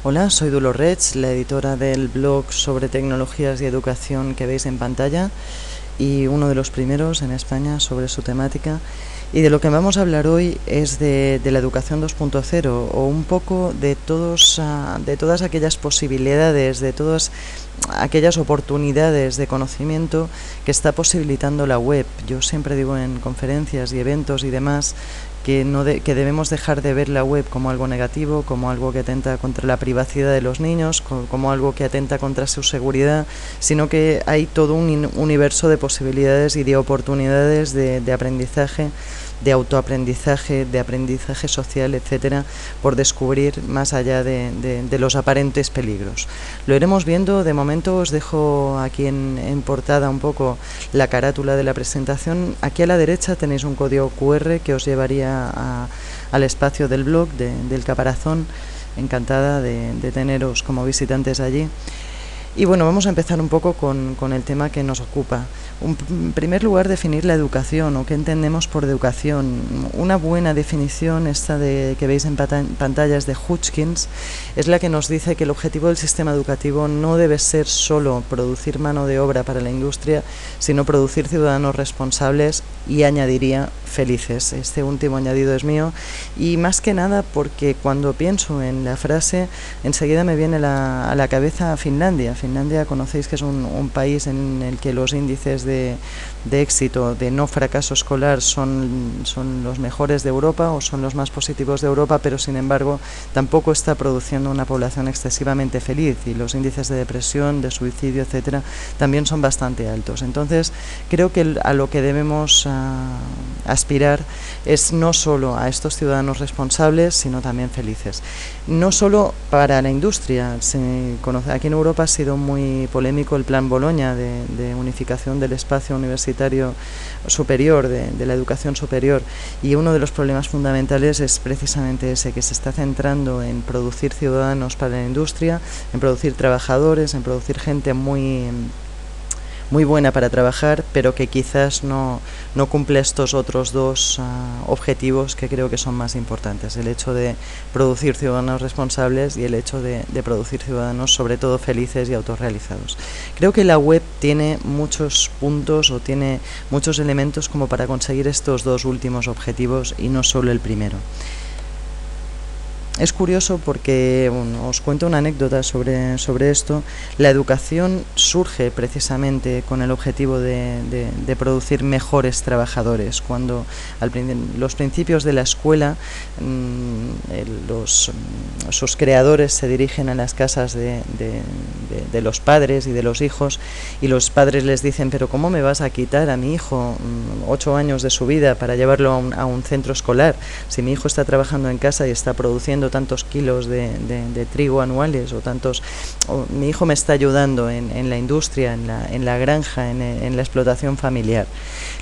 Hola, soy Dolores, la editora del blog sobre tecnologías y educación que veis en pantalla y uno de los primeros en España sobre su temática. Y de lo que vamos a hablar hoy es de la educación 2.0 o un poco de todas aquellas posibilidades, de todas aquellas oportunidades de conocimiento que está posibilitando la web. Yo siempre digo en conferencias y eventos y demás que debemos dejar de ver la web como algo negativo, como algo que atenta contra la privacidad de los niños, como algo que atenta contra su seguridad, sino que hay todo un universo de posibilidades y de oportunidades de aprendizaje, de autoaprendizaje, de aprendizaje social, etcétera, por descubrir más allá de los aparentes peligros. Lo iremos viendo. De momento os dejo aquí en portada un poco la carátula de la presentación. Aquí a la derecha tenéis un código QR que os llevaría al espacio del blog del Caparazón. Encantada de teneros como visitantes allí. Y bueno, vamos a empezar un poco con el tema que nos ocupa. En primer lugar, definir la educación o qué entendemos por educación. Una buena definición, esta que veis en pantallas de Hutchins, es la que nos dice que el objetivo del sistema educativo no debe ser solo producir mano de obra para la industria, sino producir ciudadanos responsables y, añadiría, felices. Este último añadido es mío y más que nada porque cuando pienso en la frase enseguida me viene a la cabeza Finlandia. Finlandia, conocéis que es un país en el que los índices de éxito, de no fracaso escolar son los mejores de Europa o son los más positivos de Europa, pero sin embargo tampoco está produciendo una población excesivamente feliz y los índices de depresión, de suicidio, etcétera, también son bastante altos. Entonces creo que a lo que debemos aspirar es no solo a estos ciudadanos responsables, sino también felices. No solo para la industria. Aquí en Europa ha sido muy polémico el Plan Boloña de unificación del espacio universitario superior, de la educación superior, y uno de los problemas fundamentales es precisamente ese, que se está centrando en producir ciudadanos para la industria, en producir trabajadores, en producir gente muy buena para trabajar, pero que quizás no cumple estos otros dos objetivos que creo que son más importantes: el hecho de producir ciudadanos responsables y el hecho de producir ciudadanos sobre todo felices y autorrealizados. Creo que la web tiene muchos puntos o tiene muchos elementos como para conseguir estos dos últimos objetivos y no solo el primero. Es curioso porque, bueno, os cuento una anécdota sobre esto. La educación surge precisamente con el objetivo de producir mejores trabajadores. Cuando los principios de la escuela, sus creadores se dirigen a las casas de los padres y de los hijos, y los padres les dicen: pero ¿cómo me vas a quitar a mi hijo 8 años de su vida para llevarlo a un centro escolar? Si mi hijo está trabajando en casa y está produciendo tantos kilos de trigo anuales o mi hijo me está ayudando en la industria, en la granja, en la explotación familiar.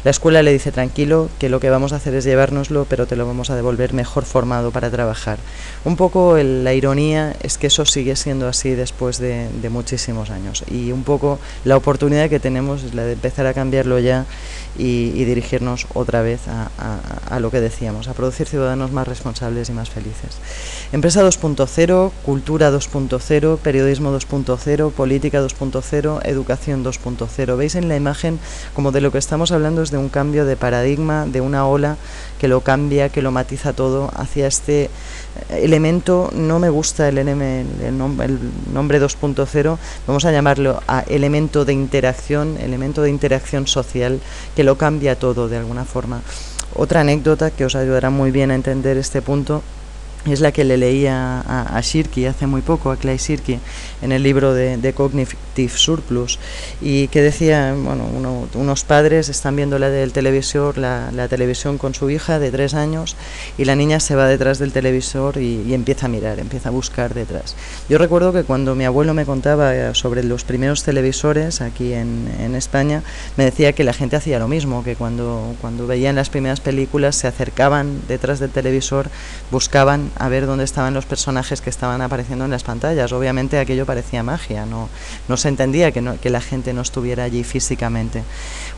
La escuela le dice: tranquilo, que lo que vamos a hacer es llevárnoslo, pero te lo vamos a devolver mejor formado para trabajar. Un poco la ironía es que eso sigue siendo así después de muchísimos años, y un poco la oportunidad que tenemos es la de empezar a cambiarlo ya y dirigirnos otra vez a lo que decíamos, a producir ciudadanos más responsables y más felices. Empresa 2.0, cultura 2.0, periodismo 2.0, política 2.0, educación 2.0. Veis en la imagen como de lo que estamos hablando es de un cambio de paradigma, de una ola que lo cambia, que lo matiza todo hacia este elemento. No me gusta el nombre 2.0, vamos a llamarlo elemento de interacción social, que lo cambia todo de alguna forma. Otra anécdota que os ayudará muy bien a entender este punto es la que le leía a Shirky hace muy poco, a Clay Shirky, en el libro de Cognitive Surplus, y que decía, bueno, unos padres están viendo la televisión con su hija de 3 años, y la niña se va detrás del televisor y empieza a mirar, empieza a buscar detrás. Yo recuerdo que cuando mi abuelo me contaba sobre los primeros televisores aquí en España, me decía que la gente hacía lo mismo, que cuando veían las primeras películas se acercaban detrás del televisor, buscaban a ver dónde estaban los personajes que estaban apareciendo en las pantallas. Obviamente aquello parecía magia, no se entendía que la gente no estuviera allí físicamente.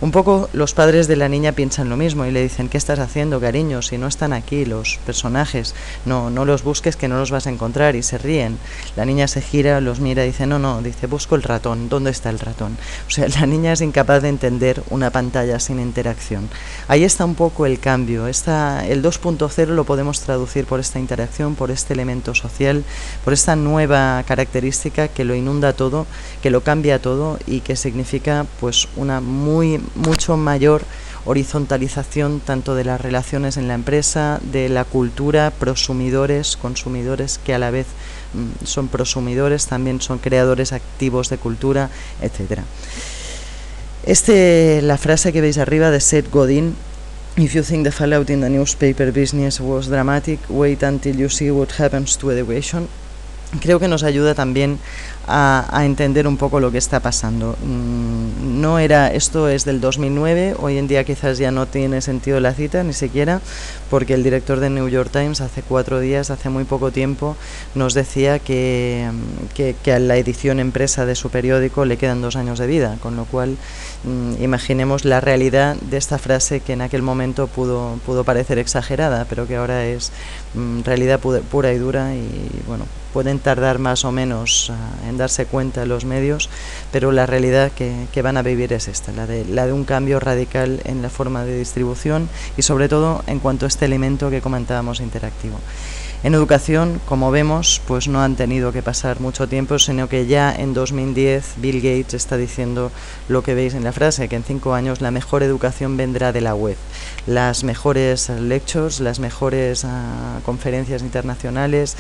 Un poco los padres de la niña piensan lo mismo y le dicen: ¿qué estás haciendo, cariño? Si no están aquí los personajes, no los busques, que no los vas a encontrar. Y se ríen. La niña se gira, los mira y dice: no, dice, busco el ratón. ¿Dónde está el ratón? O sea, la niña es incapaz de entender una pantalla sin interacción. Ahí está un poco el cambio. El 2.0 lo podemos traducir por esta interacción, por este elemento social, por esta nueva característica que lo inunda todo, que lo cambia todo y que significa pues una mucho mayor horizontalización tanto de las relaciones en la empresa, de la cultura, prosumidores, consumidores que a la vez son prosumidores, también son creadores activos de cultura, etc. La frase que veis arriba de Seth Godin: "If you think the fallout in the newspaper business was dramatic, wait until you see what happens to education", creo que nos ayuda también a entender un poco lo que está pasando. Esto es del 2009, hoy en día quizás ya no tiene sentido la cita, ni siquiera, porque el director de New York Times hace 4 días, hace muy poco tiempo, nos decía que a la edición impresa de su periódico le quedan 2 años de vida, con lo cual imaginemos la realidad de esta frase que en aquel momento pudo parecer exagerada, pero que ahora es realidad pura y dura. Y bueno, pueden tardar más o menos en darse cuenta los medios, pero la realidad que van a vivir es esta, la de un cambio radical en la forma de distribución y sobre todo en cuanto a este elemento que comentábamos interactivo. En educación, como vemos, pues no han tenido que pasar mucho tiempo, sino que ya en 2010 Bill Gates está diciendo lo que veis en la frase, que en 5 años la mejor educación vendrá de la web. Las mejores lectures, las mejores conferencias internacionales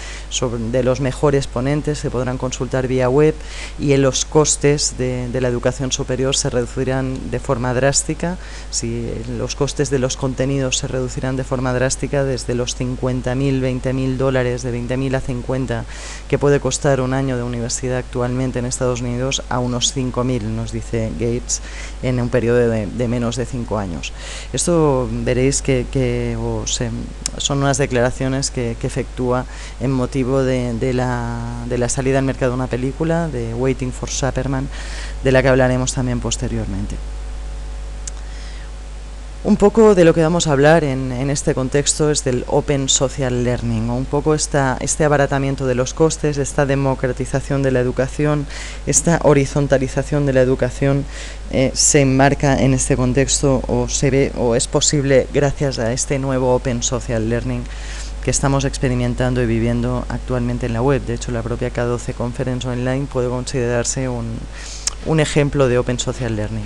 de los mejores ponentes se podrán consultar vía web, y los costes de la educación superior se reducirán de forma drástica. Si los costes de los contenidos se reducirán de forma drástica, desde los 50.000, 20.000 dólares, de 20.000 a 50, que puede costar un año de universidad actualmente en Estados Unidos, a unos 5.000, nos dice Gates, en un periodo de menos de 5 años. Esto veréis que son unas declaraciones que efectúa en motivo de la salida al mercado de una película, de Waiting for Superman, de la que hablaremos también posteriormente. Un poco de lo que vamos a hablar en este contexto es del Open Social Learning, o un poco este abaratamiento de los costes, esta democratización de la educación, esta horizontalización de la educación se enmarca en este contexto, o se ve o es posible gracias a este nuevo Open Social Learning que estamos experimentando y viviendo actualmente en la web. De hecho, la propia K12 Conference Online puede considerarse un ejemplo de Open Social Learning.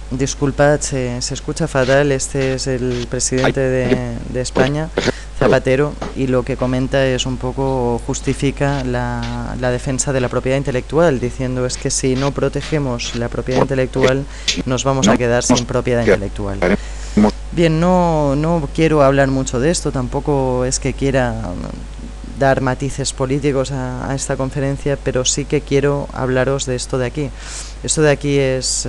Disculpad, se escucha fatal. Este es el presidente de España, Zapatero, y lo que comenta es un poco, justifica la defensa de la propiedad intelectual, diciendo es que si no protegemos la propiedad intelectual nos vamos a quedar sin propiedad intelectual. Bien, no quiero hablar mucho de esto, tampoco es que quiera dar matices políticos a esta conferencia, pero sí que quiero hablaros de esto de aquí. Esto de aquí es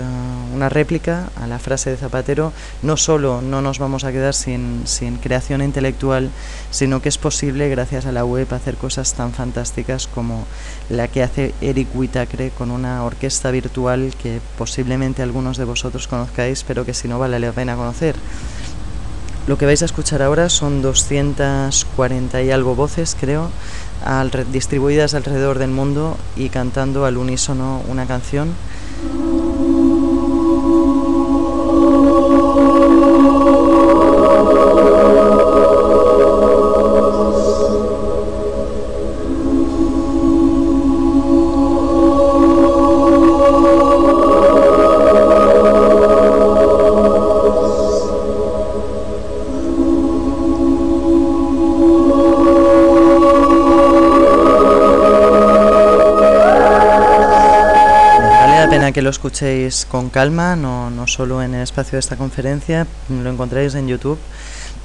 una réplica a la frase de Zapatero. No solo no nos vamos a quedar sin creación intelectual, sino que es posible, gracias a la web, hacer cosas tan fantásticas como la que hace Eric Whitacre con una orquesta virtual que posiblemente algunos de vosotros conozcáis, pero que si no vale la pena conocer. Lo que vais a escuchar ahora son 240 y algo voces, creo, distribuidas alrededor del mundo y cantando al unísono una canción. Que lo escuchéis con calma, no solo en el espacio de esta conferencia, lo encontráis en YouTube,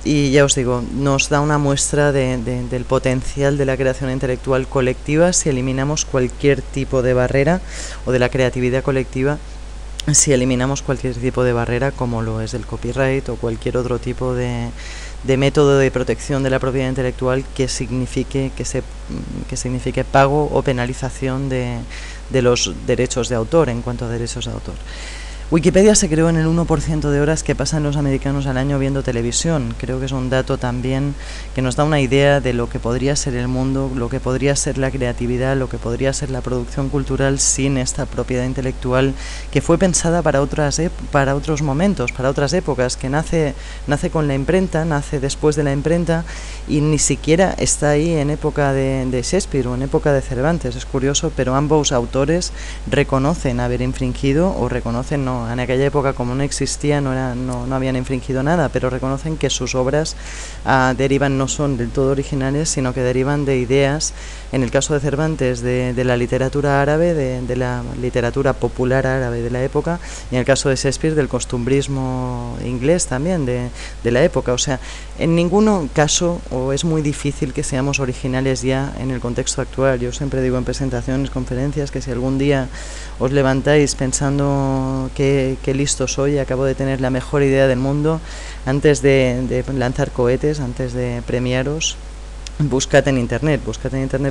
y ya os digo, nos da una muestra del potencial de la creación intelectual colectiva si eliminamos cualquier tipo de barrera, o de la creatividad colectiva si eliminamos cualquier tipo de barrera, como lo es el copyright o cualquier otro tipo de método de protección de la propiedad intelectual que signifique pago o penalización de los derechos de autor en cuanto a derechos de autor. Wikipedia se creó en el 1% de horas que pasan los americanos al año viendo televisión. Creo que es un dato también que nos da una idea de lo que podría ser el mundo, lo que podría ser la creatividad, lo que podría ser la producción cultural sin esta propiedad intelectual que fue pensada para otros momentos, para otras épocas, que nace con la imprenta, nace después de la imprenta y ni siquiera está ahí en época de Shakespeare o en época de Cervantes. Es curioso, pero ambos autores reconocen haber infringido o reconocen en aquella época, como no existía, no habían infringido nada, pero reconocen que sus obras derivan, no son del todo originales, sino que derivan de ideas, en el caso de Cervantes, de la literatura árabe, de la literatura popular árabe de la época, y en el caso de Shakespeare, del costumbrismo inglés también de la época. O sea, en ningún caso, o es muy difícil que seamos originales ya en el contexto actual. Yo siempre digo en presentaciones, conferencias, que si algún día os levantáis pensando que listo soy, acabo de tener la mejor idea del mundo, antes de lanzar cohetes, antes de premiaros, buscad en internet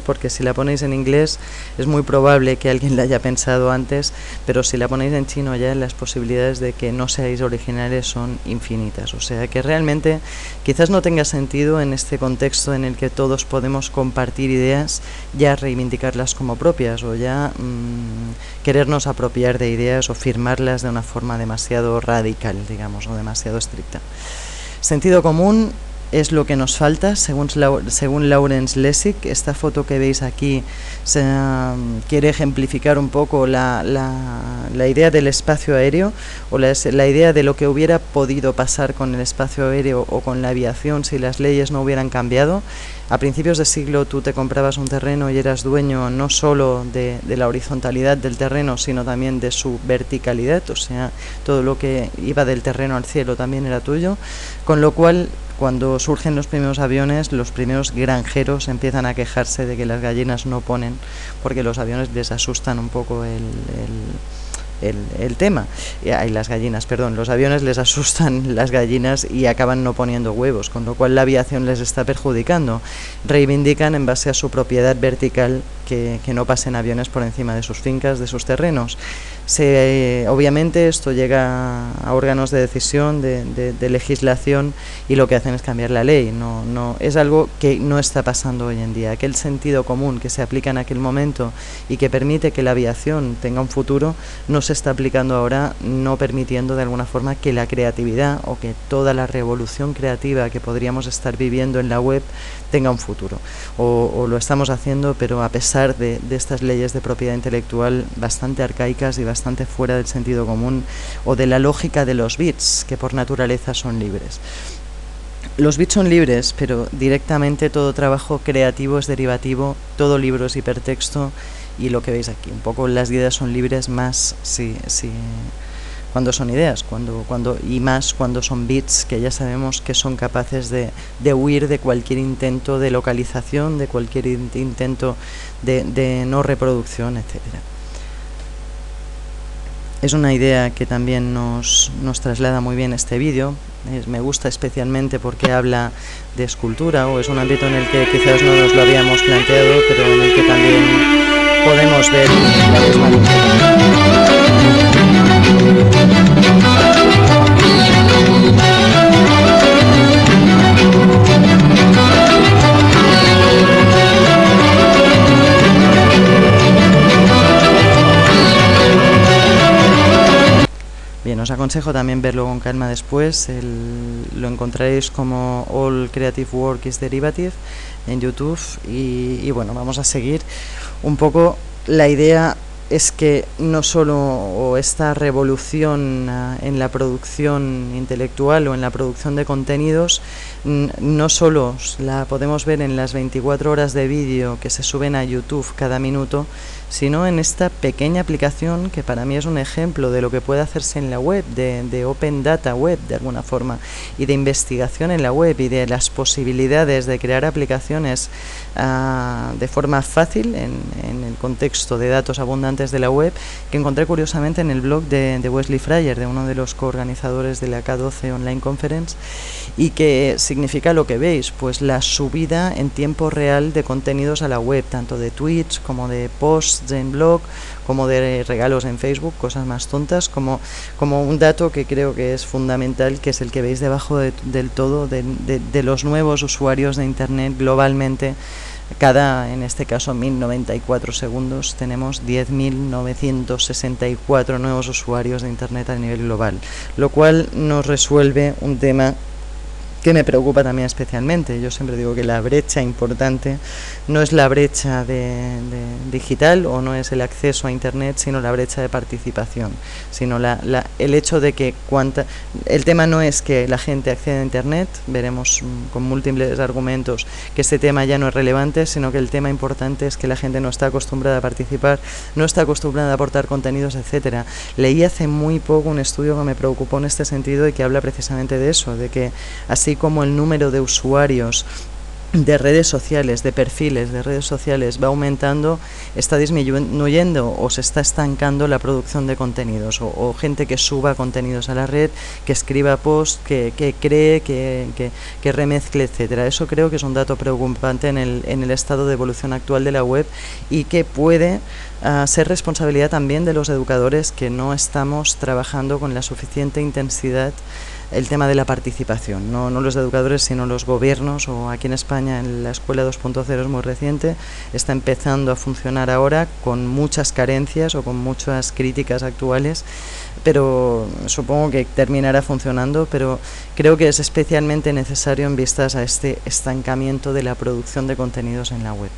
porque si la ponéis en inglés es muy probable que alguien la haya pensado antes, pero si la ponéis en chino ya las posibilidades de que no seáis originales son infinitas. O sea que realmente quizás no tenga sentido en este contexto en el que todos podemos compartir ideas, ya reivindicarlas como propias o ya querernos apropiar de ideas o firmarlas de una forma demasiado radical, digamos, o demasiado estricta. Sentido común es lo que nos falta, según Lawrence Lessig. Esta foto que veis aquí quiere ejemplificar un poco la idea del espacio aéreo, o la idea de lo que hubiera podido pasar con el espacio aéreo o con la aviación si las leyes no hubieran cambiado. A principios de siglo tú te comprabas un terreno y eras dueño no solo de la horizontalidad del terreno, sino también de su verticalidad, o sea, todo lo que iba del terreno al cielo también era tuyo, con lo cual cuando surgen los primeros aviones, los primeros granjeros empiezan a quejarse de que las gallinas no ponen, porque los aviones les asustan un poco el tema. Las gallinas, perdón, los aviones les asustan las gallinas y acaban no poniendo huevos, con lo cual la aviación les está perjudicando. Reivindican en base a su propiedad vertical que no pasen aviones por encima de sus fincas, de sus terrenos. Obviamente esto llega a órganos de decisión, de legislación, y lo que hacen es cambiar la ley. No es algo que no está pasando hoy en día. Aquel sentido común que se aplica en aquel momento y que permite que la aviación tenga un futuro, no se está aplicando ahora, no permitiendo de alguna forma que la creatividad o que toda la revolución creativa que podríamos estar viviendo en la web tenga un futuro. O lo estamos haciendo, pero a pesar de estas leyes de propiedad intelectual bastante arcaicas y bastante fuera del sentido común o de la lógica de los bits, que por naturaleza son libres. Los bits son libres, pero directamente todo trabajo creativo es derivativo, todo libro es hipertexto, y lo que veis aquí, un poco las ideas son libres más cuando son ideas, y más cuando son bits, que ya sabemos que son capaces de huir de cualquier intento de localización, de cualquier intento de no reproducción, etcétera. Es una idea que también nos traslada muy bien este vídeo. Me gusta especialmente porque habla de escultura, o es un ámbito en el que quizás no nos lo habíamos planteado, pero en el que también podemos ver la misma línea. Bien, os aconsejo también verlo con calma después. Lo encontraréis como All Creative Work is Derivative en YouTube. Y bueno, vamos a seguir un poco. La idea es que no solo esta revolución en la producción intelectual o en la producción de contenidos, no solo la podemos ver en las 24 horas de vídeo que se suben a YouTube cada minuto, sino en esta pequeña aplicación que para mí es un ejemplo de lo que puede hacerse en la web, de Open Data Web de alguna forma, y de investigación en la web y de las posibilidades de crear aplicaciones de forma fácil en el contexto de datos abundantes de la web, que encontré curiosamente en el blog de Wesley Fryer, de uno de los coorganizadores de la K12 Online Conference, y que significa lo que veis, pues la subida en tiempo real de contenidos a la web, tanto de tweets como de posts en blog, como de regalos en Facebook, cosas más tontas, como un dato que creo que es fundamental, que es el que veis debajo del todo de los nuevos usuarios de Internet globalmente. En este caso, 1094 segundos, tenemos 10.964 nuevos usuarios de Internet a nivel global, lo cual nos resuelve un tema que me preocupa también especialmente. Yo siempre digo que la brecha importante no es la brecha de digital o no es el acceso a Internet, sino la brecha de participación, sino el hecho de que el tema no es que la gente acceda a Internet, veremos con múltiples argumentos que este tema ya no es relevante, sino que el tema importante es que la gente no está acostumbrada a participar, no está acostumbrada a aportar contenidos, etcétera. Leí hace muy poco un estudio que me preocupó en este sentido y que habla precisamente de eso, de que así como el número de usuarios de redes sociales, de perfiles de redes sociales va aumentando, está disminuyendo o se está estancando la producción de contenidos o gente que suba contenidos a la red, que escriba posts, que cree, que remezcle, etcétera. Eso creo que es un dato preocupante en el estado de evolución actual de la web y que puede ser responsabilidad también de los educadores, que no estamos trabajando con la suficiente intensidad el tema de la participación, no los educadores sino los gobiernos, o aquí en España en la Escuela 2.0 es muy reciente, está empezando a funcionar ahora con muchas carencias o con muchas críticas actuales, pero supongo que terminará funcionando, pero creo que es especialmente necesario en vistas a este estancamiento de la producción de contenidos en la web.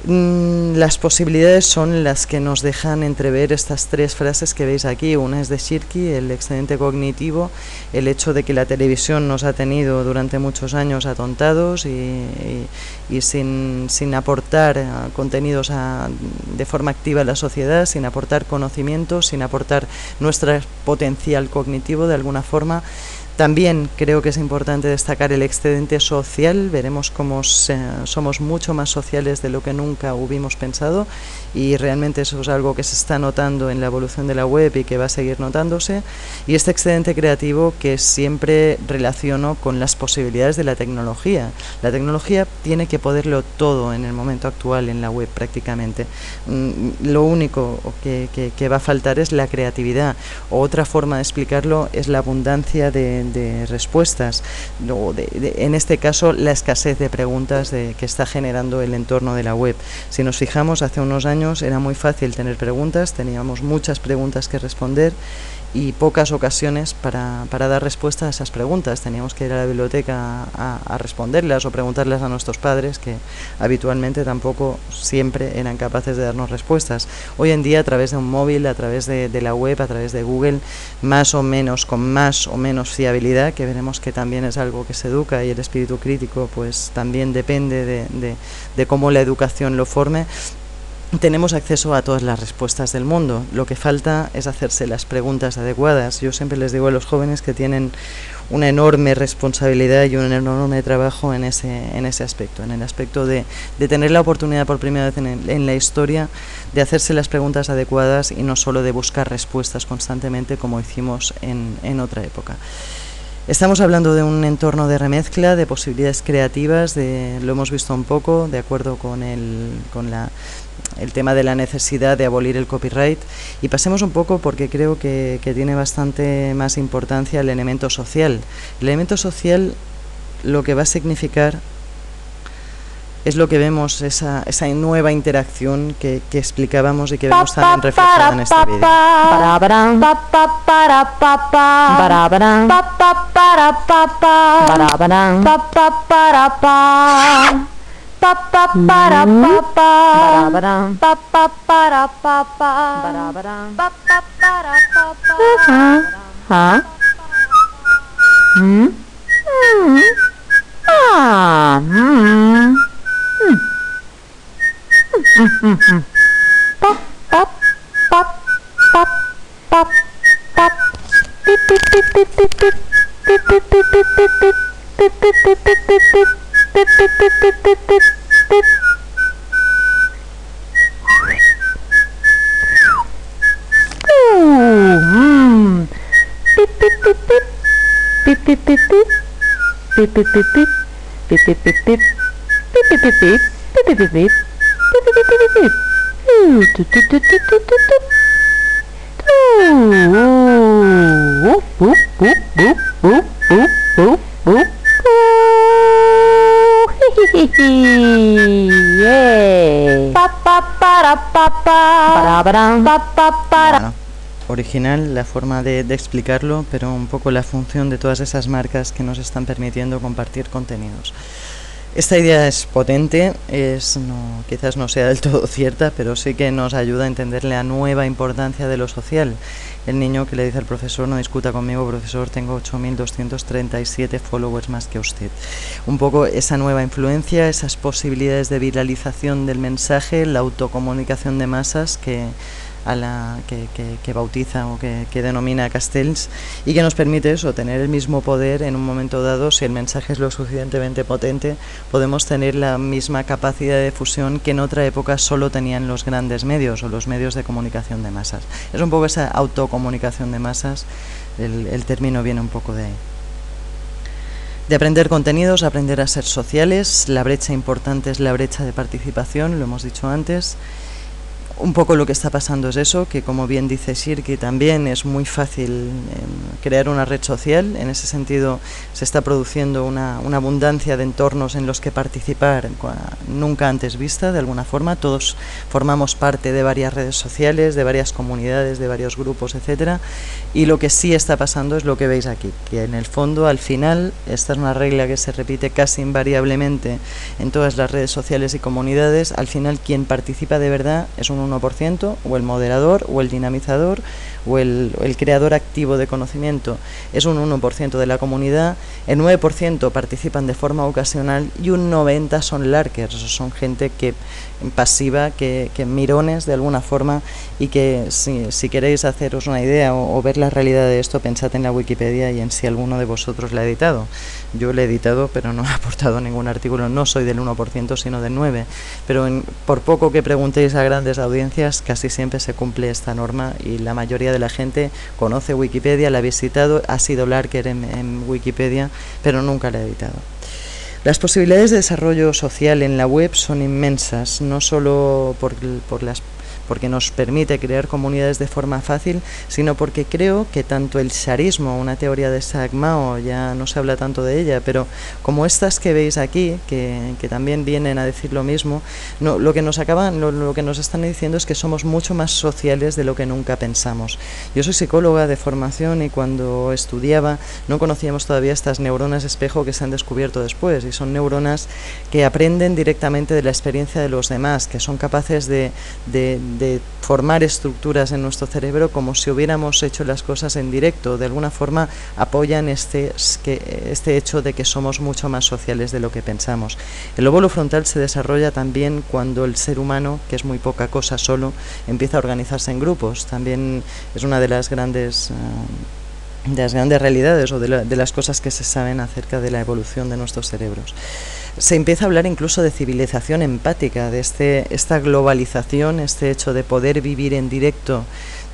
Las posibilidades son las que nos dejan entrever estas tres frases que veis aquí. Una es de Shirky, el excedente cognitivo, el hecho de que la televisión nos ha tenido durante muchos años atontados y sin aportar contenidos de forma activa a la sociedad, sin aportar conocimientos, sin aportar nuestro potencial cognitivo de alguna forma. También creo que es importante destacar el excedente social. Veremos cómo somos mucho más sociales de lo que nunca hubimos pensado, y realmente eso es algo que se está notando en la evolución de la web y que va a seguir notándose. Y este excedente creativo que siempre relaciono con las posibilidades de la tecnología. La tecnología tiene que poderlo todo en el momento actual en la web prácticamente. Lo único que va a faltar es la creatividad. O otra forma de explicarlo es la abundancia de respuestas, en este caso la escasez de preguntas que está generando el entorno de la web. Si nos fijamos, hace unos años era muy fácil tener preguntas, teníamos muchas preguntas que responder y pocas ocasiones para dar respuesta a esas preguntas. Teníamos que ir a la biblioteca a responderlas o preguntarlas a nuestros padres, que habitualmente tampoco siempre eran capaces de darnos respuestas. Hoy en día, a través de un móvil, a través de la web, a través de Google, con más o menos fiabilidad, que veremos que también es algo que se educa, y el espíritu crítico pues también depende de cómo la educación lo forme. Tenemos acceso a todas las respuestas del mundo. Lo que falta es hacerse las preguntas adecuadas. Yo siempre les digo a los jóvenes que tienen una enorme responsabilidad y un enorme trabajo en ese aspecto, en el aspecto de tener la oportunidad por primera vez en la historia de hacerse las preguntas adecuadas y no solo de buscar respuestas constantemente como hicimos en otra época. Estamos hablando de un entorno de remezcla, de posibilidades creativas, lo hemos visto un poco, de acuerdo con el tema de la necesidad de abolir el copyright, y pasemos un poco, porque creo que tiene bastante más importancia, el elemento social. El elemento social lo que va a significar es lo que vemos, esa nueva interacción que explicábamos y que vemos también reflejada en este vídeo. Bueno, original la forma de explicarlo, pero un poco la función de todas esas marcas que nos están permitiendo compartir contenidos. Esta idea es potente, quizás no sea del todo cierta, pero sí que nos ayuda a entender la nueva importancia de lo social. El niño que le dice al profesor: no discuta conmigo, profesor, tengo 8.237 followers más que usted. Un poco esa nueva influencia, esas posibilidades de viralización del mensaje, la autocomunicación de masas que bautiza o que denomina Castells, y que nos permite eso, tener el mismo poder en un momento dado. Si el mensaje es lo suficientemente potente, podemos tener la misma capacidad de difusión que en otra época solo tenían los grandes medios o los medios de comunicación de masas. Es un poco esa autocomunicación de masas, el término viene un poco de ahí. De aprender contenidos, aprender a ser sociales. La brecha importante es la brecha de participación, lo hemos dicho antes. Un poco lo que está pasando es eso, que como bien dice Shirky, también es muy fácil crear una red social. En ese sentido se está produciendo una abundancia de entornos en los que participar nunca antes vista, de alguna forma. Todos formamos parte de varias redes sociales, de varias comunidades, de varios grupos, etcétera. Y lo que sí está pasando es lo que veis aquí, que en el fondo, al final, esta es una regla que se repite casi invariablemente en todas las redes sociales y comunidades. Al final, quien participa de verdad es un 1%, o el moderador, o el dinamizador, o el creador activo de conocimiento es un 1% de la comunidad. El 9% participan de forma ocasional y un 90% son lurkers, son gente que pasiva, que mirones de alguna forma, y que si queréis haceros una idea o ver la realidad de esto, pensad en la Wikipedia y en si alguno de vosotros la ha editado. Yo la he editado, pero no he aportado ningún artículo, no soy del 1%, sino del 9%, pero por poco que preguntéis a grandes audiencias, casi siempre se cumple esta norma, y la mayoría de la gente conoce Wikipedia, la ha visitado, ha sido lurker en Wikipedia, pero nunca la ha editado. Las posibilidades de desarrollo social en la web son inmensas, no solo porque nos permite crear comunidades de forma fácil, sino porque creo que tanto el sharismo, una teoría de Isaac Mao, ya no se habla tanto de ella, pero como estas que veis aquí, que también vienen a decir lo mismo, lo que nos están diciendo es que somos mucho más sociales de lo que nunca pensamos. Yo soy psicóloga de formación, y cuando estudiaba no conocíamos todavía estas neuronas espejo que se han descubierto después, y son neuronas que aprenden directamente de la experiencia de los demás, que son capaces de formar estructuras en nuestro cerebro como si hubiéramos hecho las cosas en directo. De alguna forma apoyan este hecho de que somos mucho más sociales de lo que pensamos. El lóbulo frontal se desarrolla también cuando el ser humano, que es muy poca cosa solo, empieza a organizarse en grupos. También es una de las grandes realidades, o de las cosas que se saben acerca de la evolución de nuestros cerebros. Se empieza a hablar incluso de civilización empática, de esta globalización, este hecho de poder vivir en directo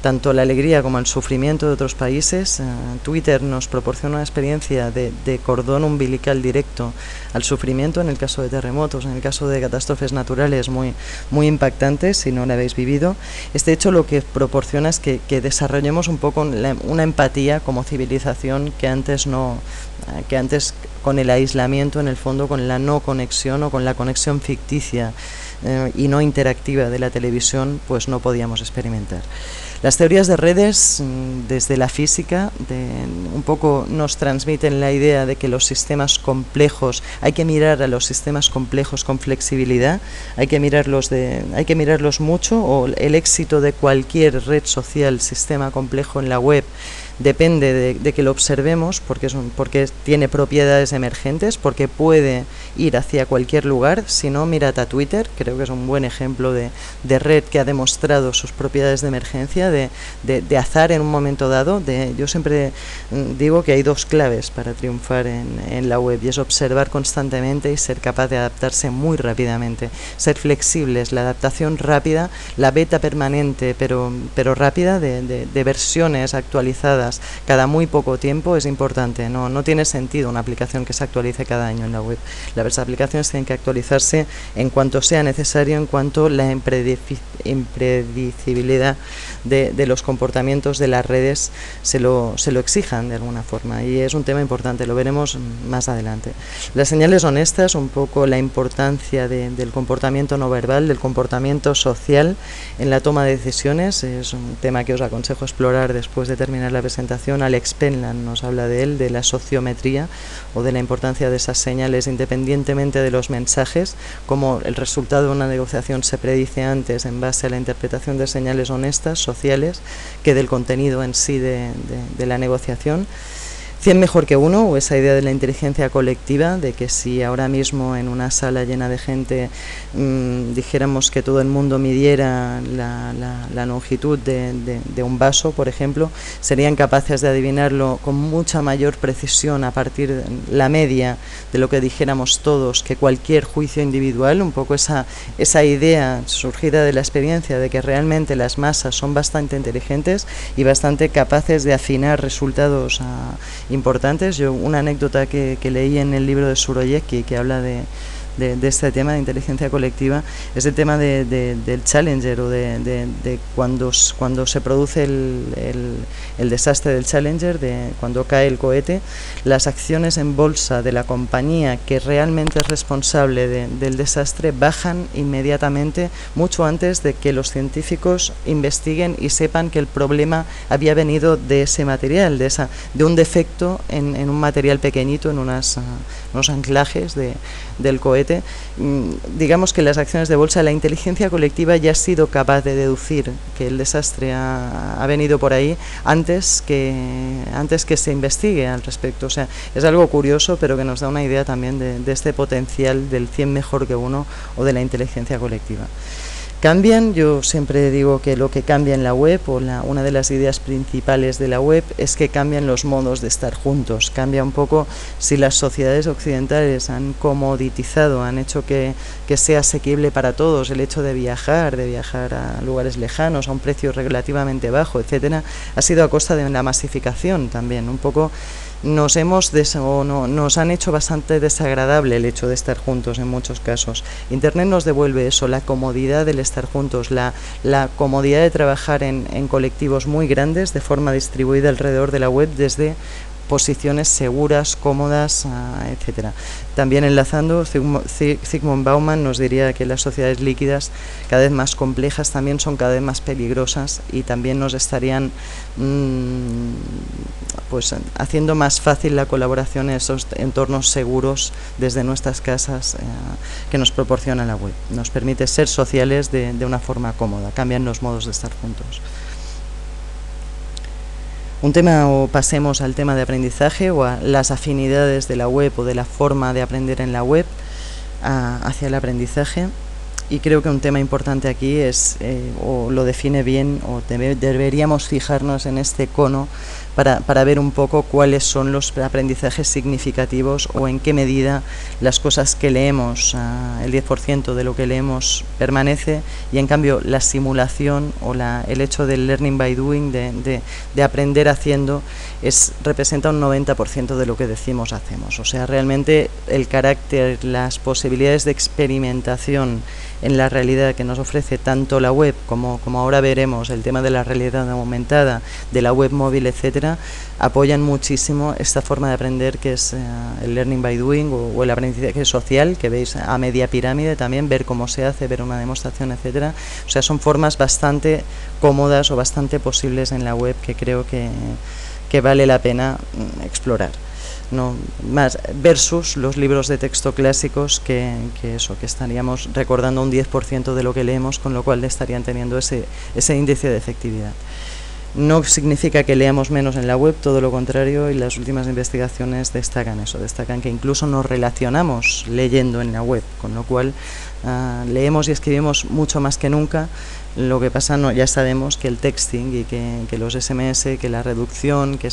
tanto la alegría como el sufrimiento de otros países. Twitter nos proporciona una experiencia de cordón umbilical directo al sufrimiento, en el caso de terremotos, en el caso de catástrofes naturales muy, muy impactantes, si no la habéis vivido. Este hecho lo que proporciona es que desarrollemos un poco una empatía como civilización que antes con el aislamiento, en el fondo, con la no conexión o con la conexión ficticia y no interactiva de la televisión, pues no podíamos experimentar. Las teorías de redes, desde la física, un poco nos transmiten la idea de que los sistemas complejos, hay que mirar a los sistemas complejos con flexibilidad, hay que mirarlos mucho, o el éxito de cualquier red social, sistema complejo en la web, depende de que lo observemos, porque tiene propiedades emergentes, porque puede ir hacia cualquier lugar. Si no, mirad a Twitter, creo que es un buen ejemplo de red que ha demostrado sus propiedades de emergencia, de azar en un momento dado. Yo siempre digo que hay dos claves para triunfar en la web, y es observar constantemente y ser capaz de adaptarse muy rápidamente, ser flexibles, la adaptación rápida, la beta permanente pero rápida de versiones actualizadas cada muy poco tiempo es importante. No tiene sentido una aplicación que se actualice cada año en la web. Las aplicaciones tienen que actualizarse en cuanto sea necesario, en cuanto la impredecibilidad de los comportamientos de las redes se lo exijan de alguna forma, y es un tema importante, lo veremos más adelante. Las señales honestas, un poco la importancia del comportamiento no verbal, del comportamiento social en la toma de decisiones, es un tema que os aconsejo explorar después de terminar la presentación. Alex Penland nos habla de él, de la sociometría o de la importancia de esas señales independientemente de los mensajes, como el resultado de una negociación se predice antes en base a la interpretación de señales honestas, sociales, que del contenido en sí de la negociación. 100 mejor que uno, o esa idea de la inteligencia colectiva, de que si ahora mismo en una sala llena de gente dijéramos que todo el mundo midiera la longitud de un vaso, por ejemplo, serían capaces de adivinarlo con mucha mayor precisión a partir de la media de lo que dijéramos todos que cualquier juicio individual. Un poco esa idea surgida de la experiencia de que realmente las masas son bastante inteligentes y bastante capaces de afinar resultados importantes. Yo una anécdota que leí en el libro de Suroyecki, que habla de este tema de inteligencia colectiva, es el tema del Challenger, o de cuando se produce el desastre del Challenger, de cuando cae el cohete. Las acciones en bolsa de la compañía que realmente es responsable del desastre bajan inmediatamente, mucho antes de que los científicos investiguen y sepan que el problema había venido de ese material, de un defecto en un material pequeñito, en unos anclajes del cohete. Digamos que las acciones de bolsa, la inteligencia colectiva ya ha sido capaz de deducir que el desastre ha venido por ahí antes que se investigue al respecto. O sea, es algo curioso, pero que nos da una idea también de este potencial del 100 mejor que uno o de la inteligencia colectiva. Cambian, yo siempre digo que lo que cambia en la web, o una de las ideas principales de la web, es que cambian los modos de estar juntos. Cambia un poco si las sociedades occidentales han comoditizado, han hecho que sea asequible para todos el hecho de viajar a lugares lejanos a un precio relativamente bajo, etcétera. Ha sido a costa de la masificación también. Un poco nos han hecho bastante desagradable el hecho de estar juntos en muchos casos. Internet nos devuelve eso, la comodidad del estar juntos, la comodidad de trabajar en colectivos muy grandes de forma distribuida alrededor de la web desde posiciones seguras, cómodas, etcétera. También enlazando, Zygmunt Bauman nos diría que las sociedades líquidas, cada vez más complejas, también son cada vez más peligrosas, y también nos estarían pues haciendo más fácil la colaboración en esos entornos seguros desde nuestras casas que nos proporciona la web. Nos permite ser sociales de una forma cómoda. Cambian los modos de estar juntos. Un tema, o pasemos al tema de aprendizaje, o a las afinidades de la web o de la forma de aprender en la web hacia el aprendizaje. Y creo que un tema importante aquí es, o lo define bien, o deberíamos fijarnos en este cono para ver un poco cuáles son los aprendizajes significativos, o en qué medida las cosas que leemos, el 10% de lo que leemos permanece, y en cambio la simulación o el hecho del learning by doing, de aprender haciendo, representa un 90% de lo que decimos hacemos. O sea, realmente el carácter, las posibilidades de experimentación en la realidad que nos ofrece tanto la web como ahora veremos el tema de la realidad aumentada, de la web móvil, etcétera, apoyan muchísimo esta forma de aprender que es el learning by doing, o el aprendizaje social, que veis a media pirámide también, ver cómo se hace, ver una demostración, etcétera. O sea, son formas bastante cómodas o bastante posibles en la web que creo que vale la pena explorar. No más versus los libros de texto clásicos que estaríamos recordando un 10% de lo que leemos, con lo cual estarían teniendo ese índice de efectividad. No significa que leamos menos en la web, todo lo contrario, y las últimas investigaciones destacan eso, destacan que incluso nos relacionamos leyendo en la web, con lo cual leemos y escribimos mucho más que nunca. Lo que pasa, ya sabemos que el texting y que los SMS, que la reducción, que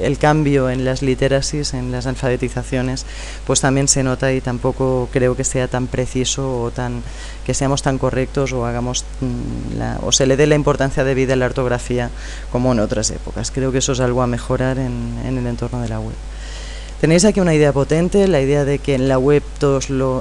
el cambio en las literacies, en las alfabetizaciones, pues también se nota, y tampoco creo que sea tan preciso o que seamos tan correctos o hagamos o se le dé la importancia debida a la ortografía como en otras épocas. Creo que eso es algo a mejorar en el entorno de la web. Tenéis aquí una idea potente, la idea de que en la web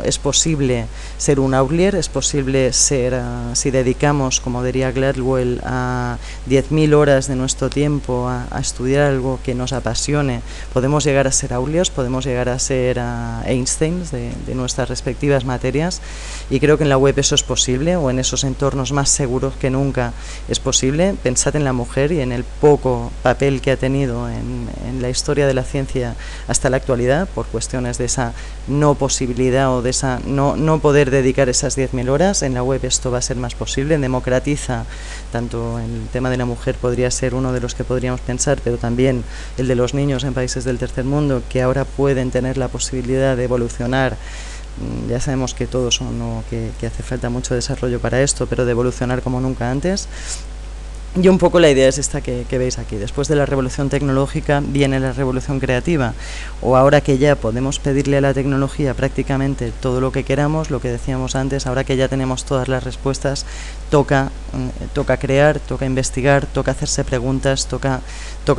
es posible ser un outlier, es posible ser, si dedicamos, como diría Gladwell, a 10.000 horas de nuestro tiempo a estudiar algo que nos apasione, podemos llegar a ser outliers, podemos llegar a ser Einsteins de nuestras respectivas materias, y creo que en la web eso es posible, o en esos entornos más seguros que nunca es posible. Pensad en la mujer y en el poco papel que ha tenido en la historia de la ciencia hasta la actualidad, por cuestiones de esa no posibilidad o de esa no poder dedicar esas 10.000 horas. En la web esto va a ser más posible, democratiza tanto el tema de la mujer, podría ser uno de los que podríamos pensar, pero también el de los niños en países del tercer mundo, que ahora pueden tener la posibilidad de evolucionar. Ya sabemos que todos que hace falta mucho desarrollo para esto, pero de evolucionar como nunca antes. Y un poco la idea es esta que veis aquí. Después de la revolución tecnológica viene la revolución creativa, o ahora que ya podemos pedirle a la tecnología prácticamente todo lo que queramos, lo que decíamos antes, ahora que ya tenemos todas las respuestas, toca crear, toca investigar, toca hacerse preguntas, toca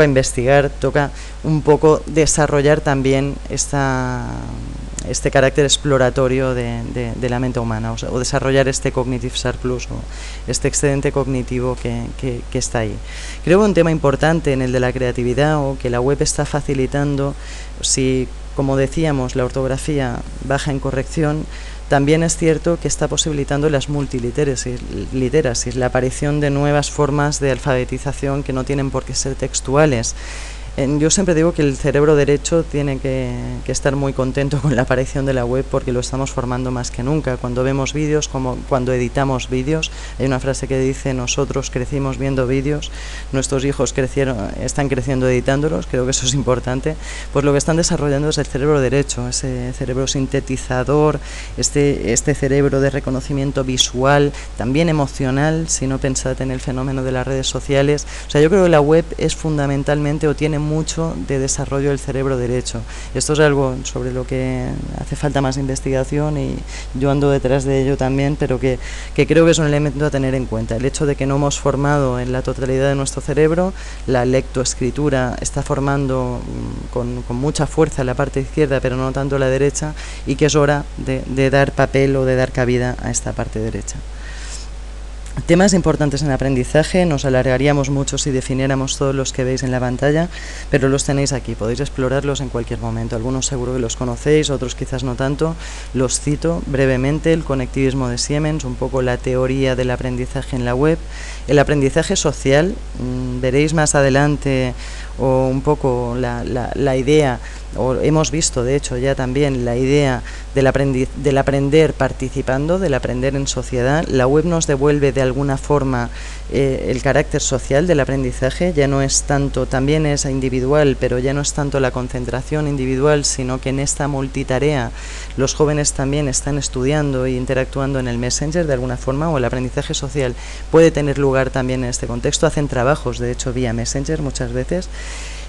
investigar, toca un poco desarrollar también este carácter exploratorio de la mente humana, o desarrollar este cognitive surplus, o este excedente cognitivo que está ahí. Creo que un tema importante en el de la creatividad, o que la web está facilitando, si, como decíamos, la ortografía baja en corrección, también es cierto que está posibilitando las multiliteracies, la aparición de nuevas formas de alfabetización que no tienen por qué ser textuales. Yo siempre digo que el cerebro derecho tiene que estar muy contento con la aparición de la web, porque lo estamos formando más que nunca. Cuando vemos vídeos, como cuando editamos vídeos, hay una frase que dice: nosotros crecimos viendo vídeos, nuestros hijos están creciendo editándolos. Creo que eso es importante. Pues lo que están desarrollando es el cerebro derecho, ese cerebro sintetizador, este cerebro de reconocimiento visual, también emocional, si no pensad en el fenómeno de las redes sociales. O sea, yo creo que la web es fundamentalmente, o tiene mucho de desarrollo del cerebro derecho. Esto es algo sobre lo que hace falta más investigación, y yo ando detrás de ello también, pero que creo que es un elemento a tener en cuenta. El hecho de que no hemos formado en la totalidad de nuestro cerebro, la lectoescritura está formando con mucha fuerza la parte izquierda, pero no tanto la derecha, y que es hora de dar papel o de dar cabida a esta parte derecha. Temas importantes en aprendizaje, nos alargaríamos mucho si definiéramos todos los que veis en la pantalla, pero los tenéis aquí, podéis explorarlos en cualquier momento. Algunos seguro que los conocéis, otros quizás no tanto. Los cito brevemente: el conectivismo de Siemens, un poco la teoría del aprendizaje en la web, el aprendizaje social, veréis más adelante, o un poco la idea, o hemos visto de hecho ya también la idea del aprender participando, del aprender en sociedad. La web nos devuelve de alguna forma el carácter social del aprendizaje, ya no es tanto, también es individual, pero ya no es tanto la concentración individual, sino que en esta multitarea los jóvenes también están estudiando e interactuando en el Messenger de alguna forma, o el aprendizaje social puede tener lugar también en este contexto. Hacen trabajos, de hecho, vía Messenger muchas veces.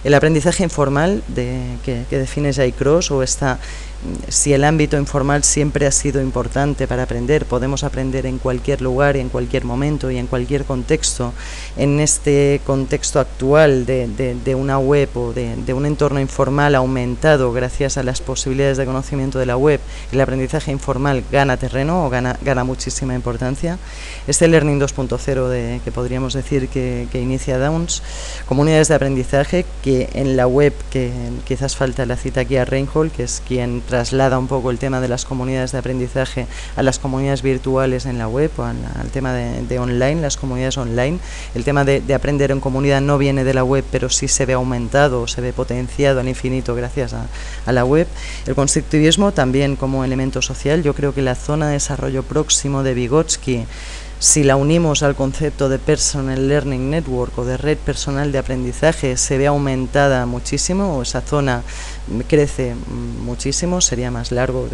El aprendizaje informal que define Jay Cross, o si el ámbito informal siempre ha sido importante para aprender, podemos aprender en cualquier lugar, en cualquier momento y en cualquier contexto. En este contexto actual de una web o de un entorno informal aumentado gracias a las posibilidades de conocimiento de la web, el aprendizaje informal gana terreno, o gana muchísima importancia. Este Learning 2.0 que podríamos decir que inicia Downs, comunidades de aprendizaje, que en la web, que quizás falta la cita aquí a Reinhold, que es quien traslada un poco el tema de las comunidades de aprendizaje a las comunidades virtuales en la web, o al tema de online, las comunidades online. El tema de aprender en comunidad no viene de la web, pero sí se ve aumentado, se ve potenciado al infinito gracias a la web. El constructivismo también como elemento social. Yo creo que la zona de desarrollo próximo de Vygotsky si la unimos al concepto de Personal Learning Network o de red personal de aprendizaje, se ve aumentada muchísimo, o esa zona crece muchísimo. Sería más largo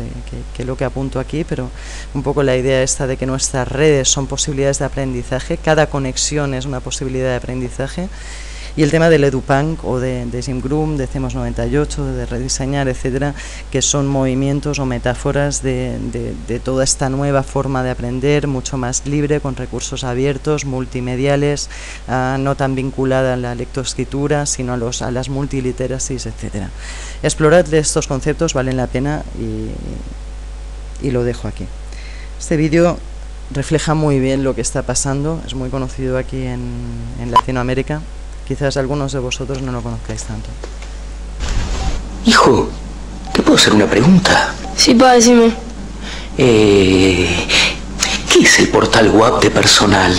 que lo que apunto aquí, pero un poco la idea esta de que nuestras redes son posibilidades de aprendizaje, cada conexión es una posibilidad de aprendizaje. Y el tema del EduPunk o de Jim Groom, de CEMOS 98, de Rediseñar, etcétera, que son movimientos o metáforas de toda esta nueva forma de aprender, mucho más libre, con recursos abiertos, multimediales, no tan vinculada a la lectoescritura, sino a las multiliteracies, etcétera. Explorar estos conceptos valen la pena y lo dejo aquí. Este vídeo refleja muy bien lo que está pasando, es muy conocido aquí en Latinoamérica. Quizás algunos de vosotros no lo conozcáis tanto. Hijo, ¿te puedo hacer una pregunta? Sí, pa, decime. ¿Qué es el portal web de personal?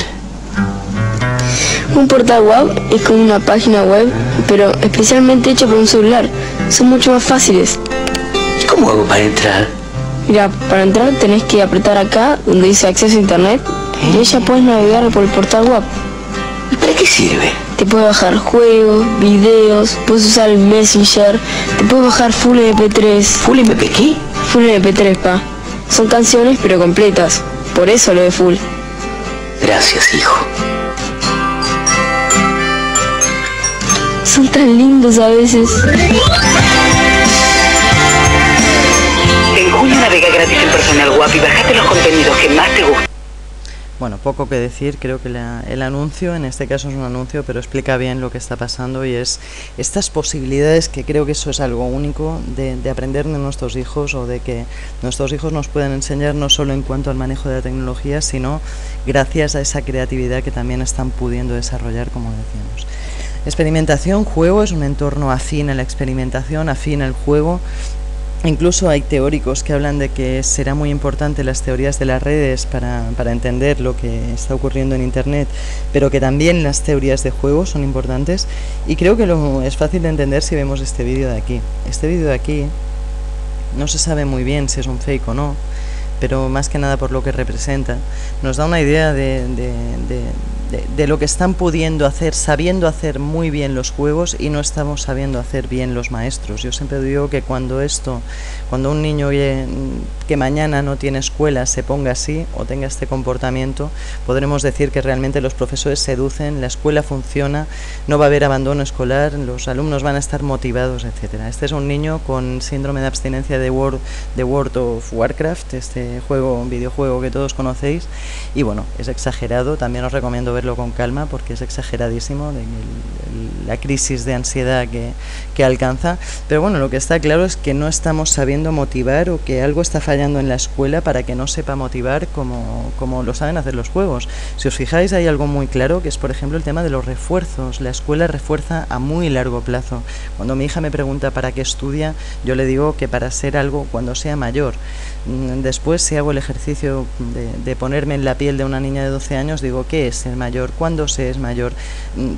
Un portal web es como una página web, pero especialmente hecha por un celular. Son mucho más fáciles. ¿Y cómo hago para entrar? Mira, para entrar tenés que apretar acá donde dice acceso a internet y ahí ya puedes navegar por el portal web. ¿Y para qué sirve? Te puedes bajar juegos, videos, puedes usar el Messenger, te puedes bajar Full MP3. ¿Full MP qué? Full MP3, pa. Son canciones pero completas, por eso lo de full. Gracias, hijo. Son tan lindos a veces. En junio navega gratis en Personal Web y bajate los contenidos que más te gustan. Bueno, poco que decir, creo que el anuncio, en este caso es un anuncio, pero explica bien lo que está pasando y es estas posibilidades, que creo que eso es algo único de aprender de nuestros hijos, o de que nuestros hijos nos puedan enseñar no solo en cuanto al manejo de la tecnología, sino gracias a esa creatividad que también están pudiendo desarrollar, como decíamos. Experimentación, juego, es un entorno afín a la experimentación, afín al juego. Incluso hay teóricos que hablan de que será muy importante las teorías de las redes para entender lo que está ocurriendo en Internet, pero que también las teorías de juego son importantes, y creo que es fácil de entender si vemos este vídeo de aquí. Este vídeo de aquí no se sabe muy bien si es un fake o no, pero más que nada por lo que representa, nos da una idea de lo que están pudiendo hacer, sabiendo hacer muy bien los juegos, y no estamos sabiendo hacer bien los maestros. Yo siempre digo que cuando un niño que mañana no tiene escuela se ponga así o tenga este comportamiento, podremos decir que realmente los profesores seducen, la escuela funciona, no va a haber abandono escolar, los alumnos van a estar motivados, etcétera. Este es un niño con síndrome de abstinencia de World of Warcraft, este videojuego que todos conocéis, y bueno, es exagerado. También os recomiendo verlo con calma porque es exageradísimo la crisis de ansiedad que alcanza, pero bueno, lo que está claro es que no estamos sabiendo motivar, o que algo está fallando en la escuela para que no sepa motivar como lo saben hacer los juegos. Si os fijáis, hay algo muy claro, que es por ejemplo el tema de los refuerzos. La escuela refuerza a muy largo plazo. Cuando mi hija me pregunta para qué estudia, yo le digo que para ser algo cuando sea mayor. Después, si hago el ejercicio de ponerme en la piel de una niña de 12 años, digo, ¿qué es ser mayor? ¿Cuándo se es mayor?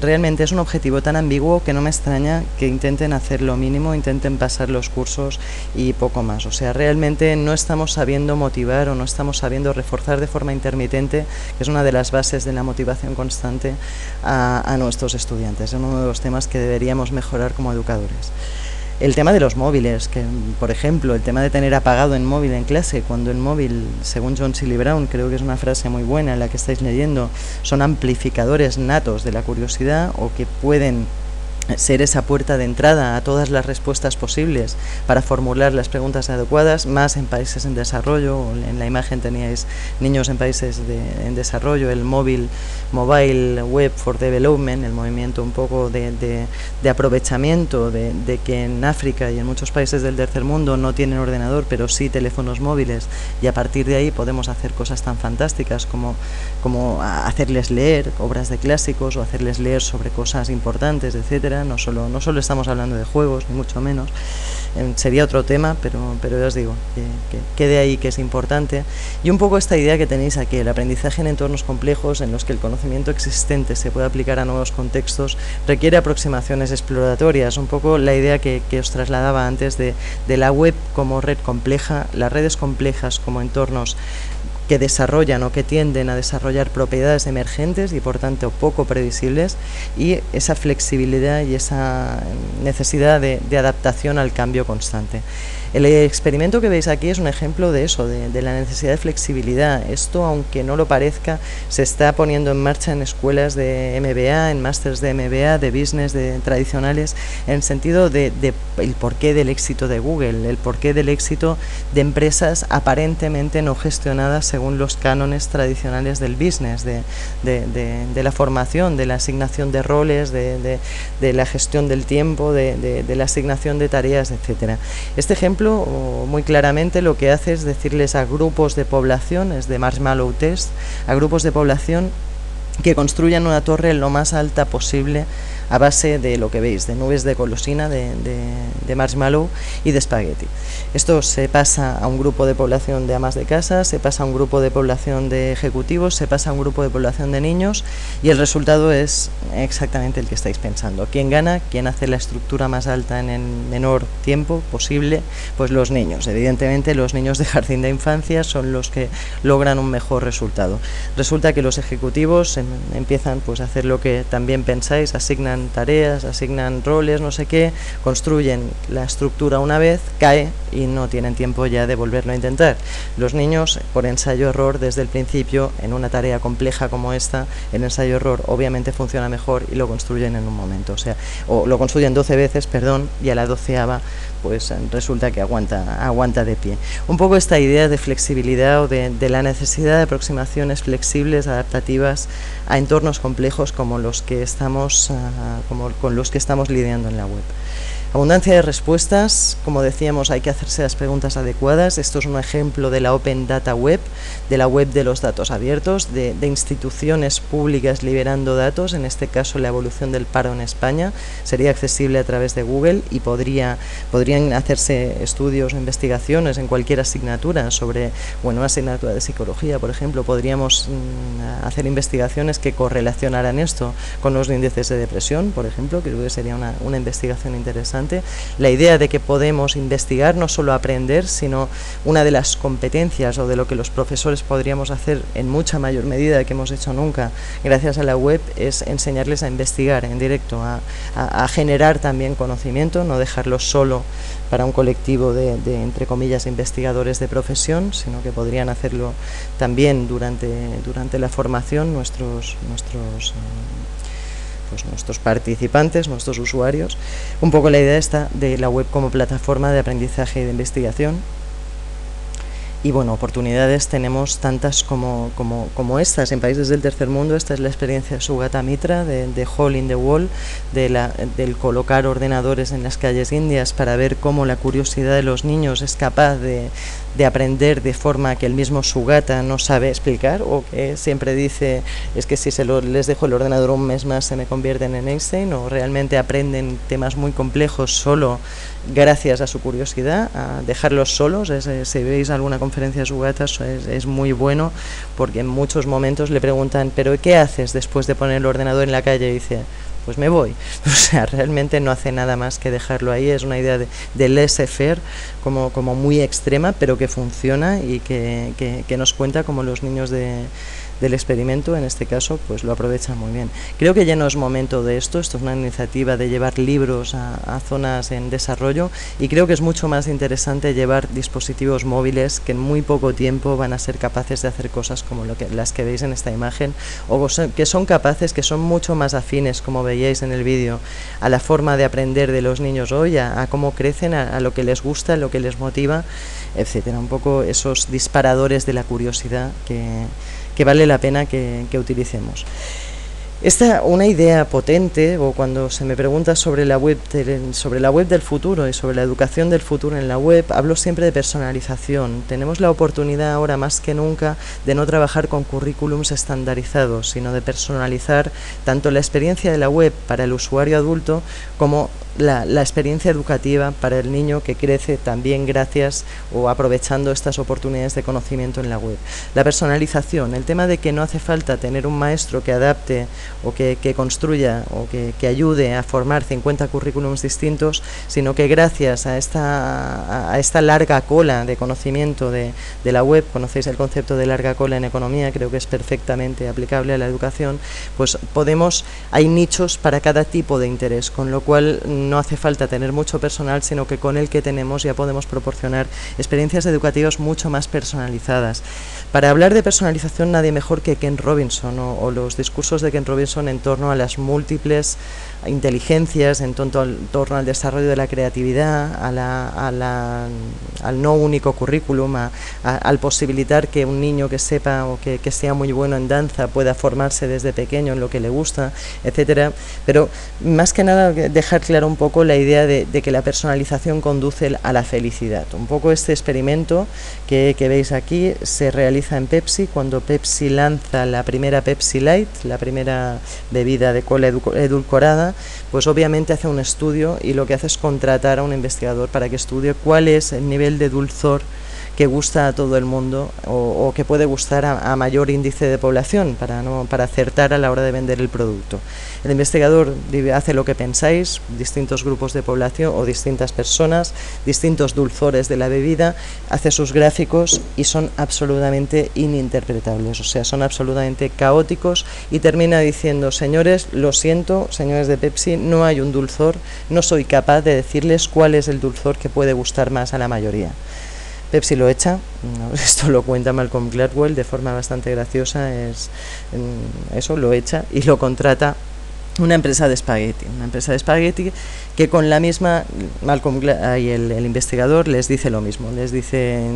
Realmente es un objetivo tan ambiguo que no me extraña que intenten hacer lo mínimo, intenten pasar los cursos y poco más. O sea, realmente no estamos sabiendo motivar, o no estamos sabiendo reforzar de forma intermitente, que es una de las bases de la motivación constante a nuestros estudiantes. Es uno de los temas que deberíamos mejorar como educadores. El tema de los móviles, que por ejemplo, el tema de tener apagado el móvil en clase, cuando el móvil, según John Seeley Brown, creo que es una frase muy buena la que estáis leyendo, son amplificadores natos de la curiosidad, o que pueden ser esa puerta de entrada a todas las respuestas posibles para formular las preguntas adecuadas, más en países en desarrollo. En la imagen teníais niños en países en desarrollo, el Mobile Web for Development, el movimiento un poco de aprovechamiento de que en África y en muchos países del tercer mundo no tienen ordenador, pero sí teléfonos móviles, y a partir de ahí podemos hacer cosas tan fantásticas como hacerles leer obras de clásicos, o hacerles leer sobre cosas importantes, etcétera. No solo estamos hablando de juegos, ni mucho menos. Sería otro tema, pero ya os digo que quede ahí, que es importante. Y un poco esta idea que tenéis aquí, el aprendizaje en entornos complejos en los que el conocimiento existente se puede aplicar a nuevos contextos, requiere aproximaciones exploratorias. Un poco la idea que os trasladaba antes de la web como red compleja, las redes complejas como entornos que desarrollan o que tienden a desarrollar propiedades emergentes y por tanto poco previsibles, y esa flexibilidad y esa necesidad de adaptación al cambio constante. El experimento que veis aquí es un ejemplo de eso, de la necesidad de flexibilidad. Esto, aunque no lo parezca, se está poniendo en marcha en escuelas de MBA, en másters de MBA, de business, de tradicionales, en el sentido de el porqué del éxito de Google, el porqué del éxito de empresas aparentemente no gestionadas según los cánones tradicionales del business, de la formación, de la asignación de roles, de la gestión del tiempo, de la asignación de tareas, etcétera. Este ejemplo muy claramente lo que hace es decirles a grupos de población, es de Marshmallow Test, a grupos de población que construyan una torre lo más alta posible a base de lo que veis, de nubes de golosina, de marshmallow y de espagueti. Esto se pasa a un grupo de población de amas de casa, se pasa a un grupo de población de ejecutivos, se pasa a un grupo de población de niños, y el resultado es exactamente el que estáis pensando. ¿Quién gana? ¿Quién hace la estructura más alta en el menor tiempo posible? Pues los niños. Evidentemente los niños de jardín de infancia son los que logran un mejor resultado. Resulta que los ejecutivos empiezan pues a hacer lo que también pensáis, asignan tareas, asignan roles, no sé qué, construyen la estructura una vez, cae y no tienen tiempo ya de volverlo a intentar. Los niños, por ensayo-error desde el principio, en una tarea compleja como esta, el ensayo-error obviamente funciona mejor y lo construyen en un momento, o lo construyen 12 veces, perdón, y a la 12ª pues resulta que aguanta de pie. Un poco esta idea de flexibilidad o de la necesidad de aproximaciones flexibles, adaptativas a entornos complejos como los que estamos, con los que estamos lidiando en la web. Abundancia de respuestas, como decíamos, hay que hacerse las preguntas adecuadas. Esto es un ejemplo de la Open Data Web, de la web de los datos abiertos, de instituciones públicas liberando datos. En este caso, la evolución del paro en España sería accesible a través de Google y podrían hacerse estudios o investigaciones en cualquier asignatura sobre, una asignatura de psicología, por ejemplo. Podríamos hacer investigaciones que correlacionaran esto con los índices de depresión, por ejemplo. Creo que sería una investigación interesante. La idea de que podemos investigar, no solo aprender, sino una de las competencias o de lo que los profesores podríamos hacer en mucha mayor medida que hemos hecho nunca gracias a la web, es enseñarles a investigar en directo, a generar también conocimiento, no dejarlo solo para un colectivo de entre comillas investigadores de profesión, sino que podrían hacerlo también durante la formación nuestros participantes, nuestros usuarios. Un poco la idea está de la web como plataforma de aprendizaje y de investigación. Y oportunidades tenemos tantas como estas. En países del tercer mundo, esta es la experiencia de Sugata Mitra, de Hole in the Wall, del colocar ordenadores en las calles indias para ver cómo la curiosidad de los niños es capaz de aprender de forma que el mismo Sugata no sabe explicar, o que siempre dice, es que si les dejo el ordenador un mes más se me convierten en Einstein, o realmente aprenden temas muy complejos solo gracias a su curiosidad, a dejarlos solos. Si veis alguna conferencia de Sugata es muy bueno, porque en muchos momentos le preguntan, ¿pero qué haces después de poner el ordenador en la calle? Y dice, pues me voy. O sea, realmente no hace nada más que dejarlo ahí. Es una idea de laissez-faire como muy extrema, pero que funciona y que nos cuenta como los niños del experimento, en este caso, pues lo aprovechan muy bien. Creo que ya no es momento de esto es una iniciativa de llevar libros a zonas en desarrollo, y creo que es mucho más interesante llevar dispositivos móviles que en muy poco tiempo van a ser capaces de hacer cosas como las que veis en esta imagen, o que son capaces, que son mucho más afines, como veíais en el vídeo, a la forma de aprender de los niños hoy, a cómo crecen, a lo que les gusta, a lo que les motiva, etcétera. Un poco esos disparadores de la curiosidad que vale la pena que utilicemos. Una idea potente, o cuando se me pregunta sobre la web del futuro y sobre la educación del futuro en la web, hablo siempre de personalización. Tenemos la oportunidad ahora más que nunca de no trabajar con currículums estandarizados, sino de personalizar tanto la experiencia de la web para el usuario adulto como la experiencia educativa para el niño que crece también gracias o aprovechando estas oportunidades de conocimiento en la web. La personalización, el tema de que no hace falta tener un maestro que adapte o que construya o que ayude a formar 50 currículums distintos, sino que gracias a esta larga cola de conocimiento de la web, conocéis el concepto de larga cola en economía, creo que es perfectamente aplicable a la educación, pues hay nichos para cada tipo de interés, con lo cual no hace falta tener mucho personal, sino que con el que tenemos ya podemos proporcionar experiencias educativas mucho más personalizadas. Para hablar de personalización nadie mejor que Ken Robinson o los discursos de Ken Robinson en torno a las múltiples inteligencias, en torno al desarrollo de la creatividad, al no único currículum, al posibilitar que un niño que sepa o que sea muy bueno en danza pueda formarse desde pequeño en lo que le gusta, etcétera. Pero más que nada dejar claro un poco la idea de que la personalización conduce a la felicidad. Un poco este experimento que veis aquí se realiza en Pepsi, cuando Pepsi lanza la primera Pepsi Light, la primera bebida de cola edulcorada, pues obviamente hace un estudio y lo que hace es contratar a un investigador para que estudie cuál es el nivel de dulzor que gusta a todo el mundo o que puede gustar a mayor índice de población para acertar a la hora de vender el producto. El investigador hace lo que pensáis, distintos grupos de población o distintas personas, distintos dulzores de la bebida, hace sus gráficos y son absolutamente ininterpretables, o sea, son absolutamente caóticos y termina diciendo: señores, lo siento, señores de Pepsi, no hay un dulzor, no soy capaz de decirles cuál es el dulzor que puede gustar más a la mayoría. Pepsi lo echa, esto lo cuenta Malcolm Gladwell de forma bastante graciosa, eso lo echa y lo contrata una empresa de espagueti que con la misma, Malcolm y el investigador les dice lo mismo, les dice,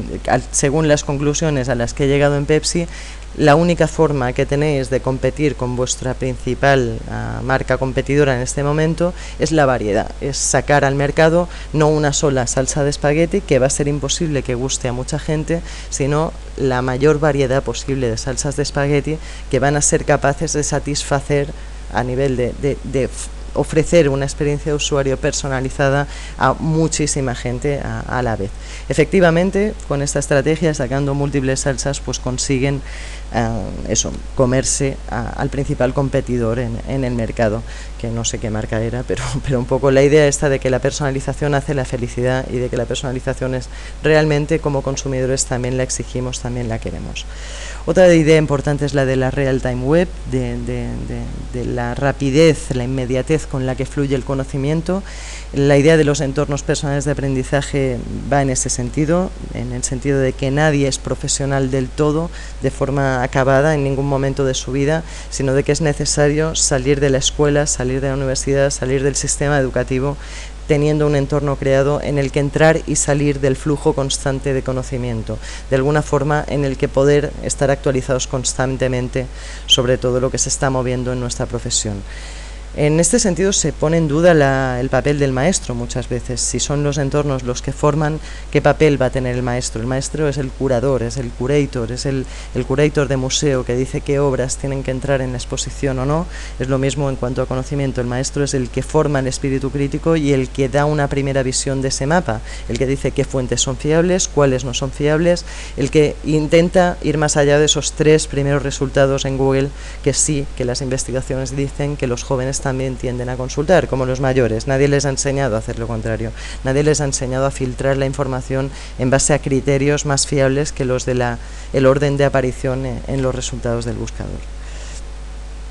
según las conclusiones a las que he llegado en Pepsi, la única forma que tenéis de competir con vuestra principal marca competidora en este momento es la variedad, es sacar al mercado no una sola salsa de espagueti, que va a ser imposible que guste a mucha gente, sino la mayor variedad posible de salsas de espagueti que van a ser capaces de satisfacer a nivel de ofrecer una experiencia de usuario personalizada a muchísima gente a la vez. Efectivamente, con esta estrategia, sacando múltiples salsas, pues consiguen comerse al principal competidor en el mercado, que no sé qué marca era, pero un poco la idea esta de que la personalización hace la felicidad y de que la personalización es realmente, como consumidores también la exigimos, también la queremos. Otra idea importante es la de la real-time web, de la rapidez, la inmediatez con la que fluye el conocimiento. La idea de los entornos personales de aprendizaje va en ese sentido, en el sentido de que nadie es profesional del todo, de forma acabada en ningún momento de su vida, sino de que es necesario salir de la escuela, salir de la universidad, salir del sistema educativo, teniendo un entorno creado en el que entrar y salir del flujo constante de conocimiento, de alguna forma en el que poder estar actualizados constantemente sobre todo lo que se está moviendo en nuestra profesión. En este sentido se pone en duda el papel del maestro muchas veces. Si son los entornos los que forman, ¿qué papel va a tener el maestro? El maestro es el curador, es el curator, es el curator de museo que dice qué obras tienen que entrar en la exposición o no. Es lo mismo en cuanto a conocimiento. El maestro es el que forma el espíritu crítico y el que da una primera visión de ese mapa, el que dice qué fuentes son fiables, cuáles no son fiables, el que intenta ir más allá de esos 3 primeros resultados en Google que sí, que las investigaciones dicen que los jóvenes también tienden a consultar, como los mayores. Nadie les ha enseñado a hacer lo contrario. Nadie les ha enseñado a filtrar la información en base a criterios más fiables que los de el orden de aparición en los resultados del buscador.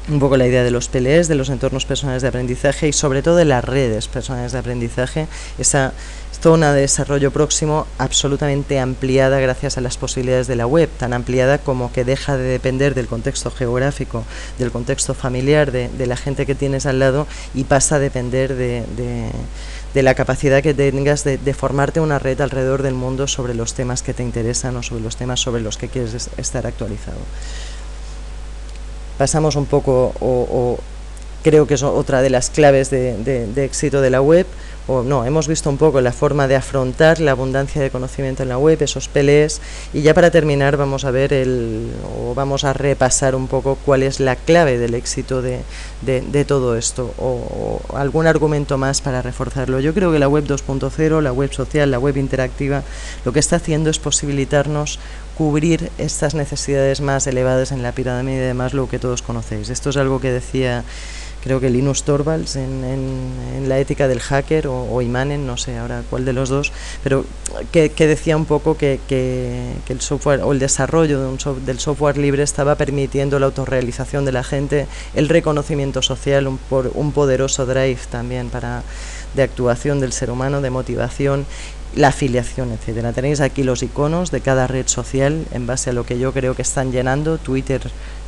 Un poco la idea de los PLEs, de los entornos personales de aprendizaje y sobre todo de las redes personales de aprendizaje, esa zona de desarrollo próximo absolutamente ampliada gracias a las posibilidades de la web, tan ampliada como que deja de depender del contexto geográfico, del contexto familiar, de la gente que tienes al lado y pasa a depender de la capacidad que tengas de formarte una red alrededor del mundo sobre los temas que te interesan o sobre los temas sobre los que quieres estar actualizado. Pasamos un poco, creo que es otra de las claves de éxito de la web, hemos visto un poco la forma de afrontar la abundancia de conocimiento en la web, esos PLEs, y ya para terminar vamos a ver vamos a repasar un poco cuál es la clave del éxito de todo esto, o algún argumento más para reforzarlo. Yo creo que la web 2.0, la web social, la web interactiva, lo que está haciendo es posibilitarnos cubrir estas necesidades más elevadas en la pirámide de Maslow que todos conocéis. Esto es algo que decía, creo que Linus Torvalds en la ética del hacker, o Imanen, no sé ahora cuál de los dos, pero que decía un poco que el software o el desarrollo del software libre estaba permitiendo la autorrealización de la gente, el reconocimiento social, un poderoso drive también de actuación del ser humano, de motivación, la afiliación, etcétera. Tenéis aquí los iconos de cada red social en base a lo que yo creo que están llenando. Twitter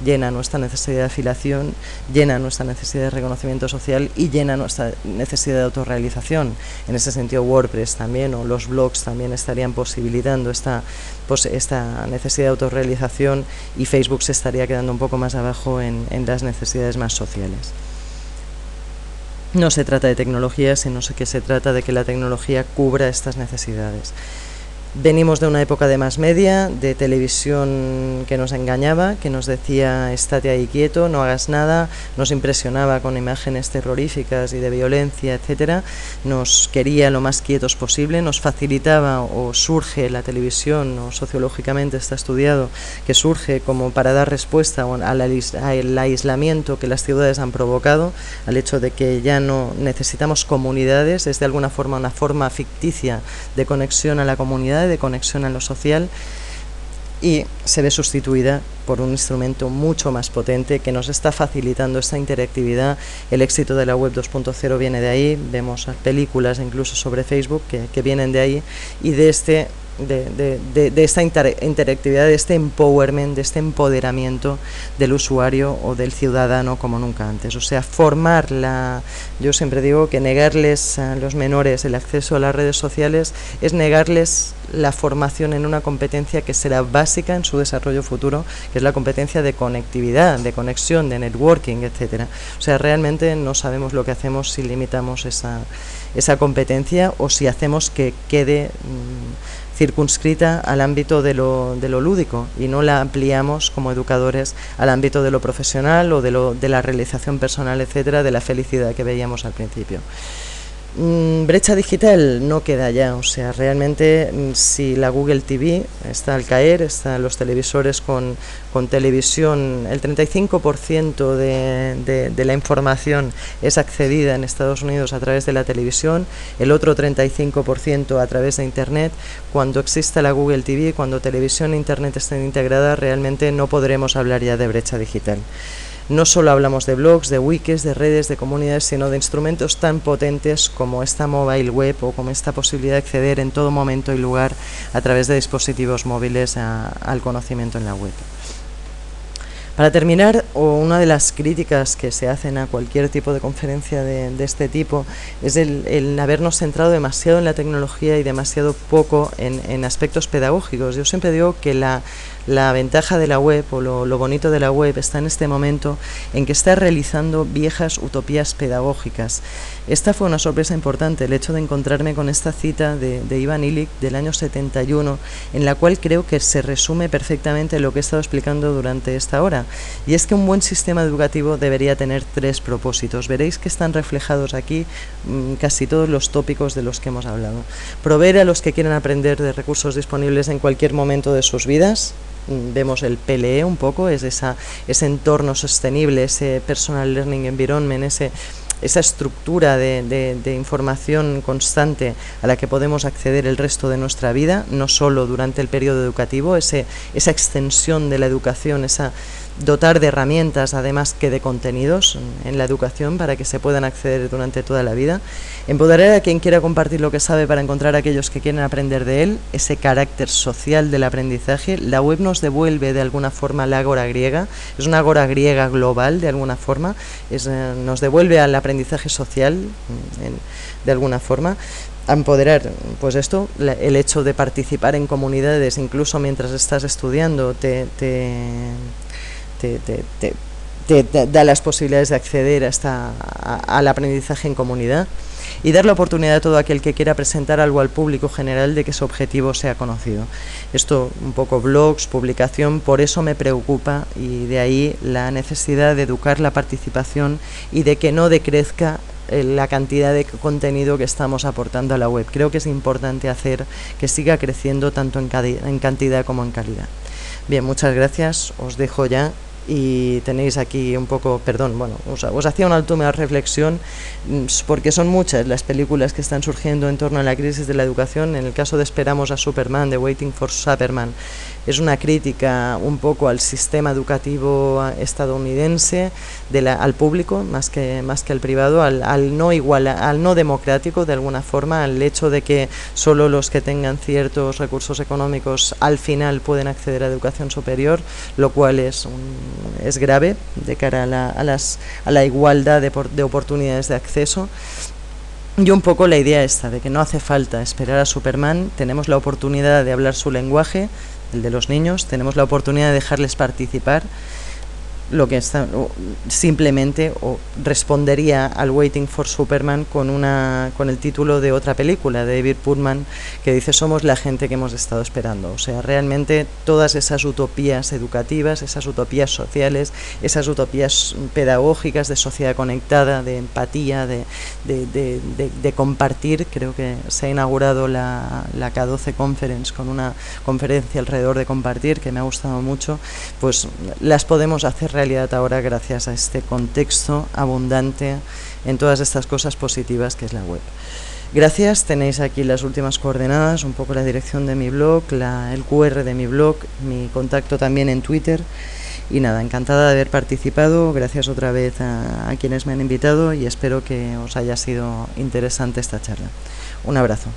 llena nuestra necesidad de afiliación, llena nuestra necesidad de reconocimiento social y llena nuestra necesidad de autorrealización. En ese sentido WordPress también, o los blogs también estarían posibilitando esta necesidad de autorrealización, y Facebook se estaría quedando un poco más abajo en las necesidades más sociales. No se trata de tecnología, sino que se trata de que la tecnología cubra estas necesidades. Venimos de una época de más media, de televisión que nos engañaba, que nos decía estate ahí quieto, no hagas nada, nos impresionaba con imágenes terroríficas y de violencia, etcétera, nos quería lo más quietos posible, nos facilitaba, o surge la televisión, o sociológicamente está estudiado, que surge como para dar respuesta al aislamiento que las ciudades han provocado, al hecho de que ya no necesitamos comunidades, es de alguna forma una forma ficticia de conexión a la comunidad, de conexión a lo social, y se ve sustituida por un instrumento mucho más potente que nos está facilitando esta interactividad. El éxito de la web 2.0 viene de ahí, vemos películas incluso sobre Facebook que vienen de ahí, y de esta interactividad, de este empowerment, de este empoderamiento del usuario o del ciudadano como nunca antes. O sea, yo siempre digo que negarles a los menores el acceso a las redes sociales es negarles la formación en una competencia que será básica en su desarrollo futuro, que es la competencia de conectividad, de conexión, de networking, etcétera. O sea, realmente no sabemos lo que hacemos si limitamos esa competencia, o si hacemos que quede circunscrita al ámbito de lo lúdico, y no la ampliamos como educadores al ámbito de lo profesional, o de la realización personal, etcétera, de la felicidad que veíamos al principio. Brecha digital no queda ya, o sea, realmente si la Google TV está al caer, están los televisores con televisión, el 35% de la información es accedida en Estados Unidos a través de la televisión, el otro 35% a través de Internet. Cuando exista la Google TV, cuando televisión e Internet estén integradas, realmente no podremos hablar ya de brecha digital. No solo hablamos de blogs, de wikis, de redes, de comunidades, sino de instrumentos tan potentes como esta mobile web, o como esta posibilidad de acceder en todo momento y lugar a través de dispositivos móviles al conocimiento en la web. Para terminar, una de las críticas que se hacen a cualquier tipo de conferencia de este tipo es el habernos centrado demasiado en la tecnología y demasiado poco en aspectos pedagógicos. Yo siempre digo que la ventaja de la web, o lo bonito de la web, está en este momento en que está realizando viejas utopías pedagógicas. Esta fue una sorpresa importante, el hecho de encontrarme con esta cita de Ivan Illich del año 71, en la cual creo que se resume perfectamente lo que he estado explicando durante esta hora. Y es que un buen sistema educativo debería tener 3 propósitos. Veréis que están reflejados aquí casi todos los tópicos de los que hemos hablado. Proveer a los que quieren aprender de recursos disponibles en cualquier momento de sus vidas. Vemos el PLE un poco, es ese entorno sostenible, ese Personal Learning Environment, esa estructura de información constante a la que podemos acceder el resto de nuestra vida, no solo durante el periodo educativo, esa extensión de la educación, dotar de herramientas además que de contenidos en la educación para que se puedan acceder durante toda la vida, empoderar a quien quiera compartir lo que sabe para encontrar a aquellos que quieren aprender de él, ese carácter social del aprendizaje. La web nos devuelve de alguna forma la ágora griega, es una ágora griega global de alguna forma, nos devuelve al aprendizaje social de alguna forma. A empoderar, pues esto, el hecho de participar en comunidades, incluso mientras estás estudiando, te da las posibilidades de acceder al aprendizaje en comunidad. y dar la oportunidad a todo aquel que quiera presentar algo al público general de que su objetivo sea conocido. Esto un poco blogs, publicación, por eso me preocupa, y de ahí la necesidad de educar la participación y de que no decrezca la cantidad de contenido que estamos aportando a la web. Creo que es importante hacer que siga creciendo tanto en cantidad como en calidad. Bien, muchas gracias, os dejo ya. Y tenéis aquí un poco, perdón, bueno, os hacía una última reflexión, porque son muchas las películas que están surgiendo en torno a la crisis de la educación. En el caso de Esperamos a Superman, de Waiting for Superman, es una crítica un poco al sistema educativo estadounidense, al público más que al privado, al no igual, al no democrático de alguna forma, al hecho de que solo los que tengan ciertos recursos económicos al final pueden acceder a educación superior, lo cual es grave de cara a la igualdad de oportunidades de acceso. Y un poco la idea esta de que no hace falta esperar a Superman, tenemos la oportunidad de hablar su lenguaje, el de los niños, tenemos la oportunidad de dejarles participar. Lo que está simplemente respondería al Waiting for Superman con el título de otra película de David Pullman que dice: somos la gente que hemos estado esperando. O sea, realmente todas esas utopías educativas, esas utopías sociales, esas utopías pedagógicas de sociedad conectada, de empatía, de compartir. Creo que se ha inaugurado la K12 Conference con una conferencia alrededor de compartir que me ha gustado mucho. Pues las podemos hacer realidad ahora gracias a este contexto abundante en todas estas cosas positivas que es la web. Gracias, tenéis aquí las últimas coordenadas, un poco la dirección de mi blog, el QR de mi blog, mi contacto también en Twitter, y nada, encantada de haber participado. Gracias otra vez a quienes me han invitado y espero que os haya sido interesante esta charla. Un abrazo.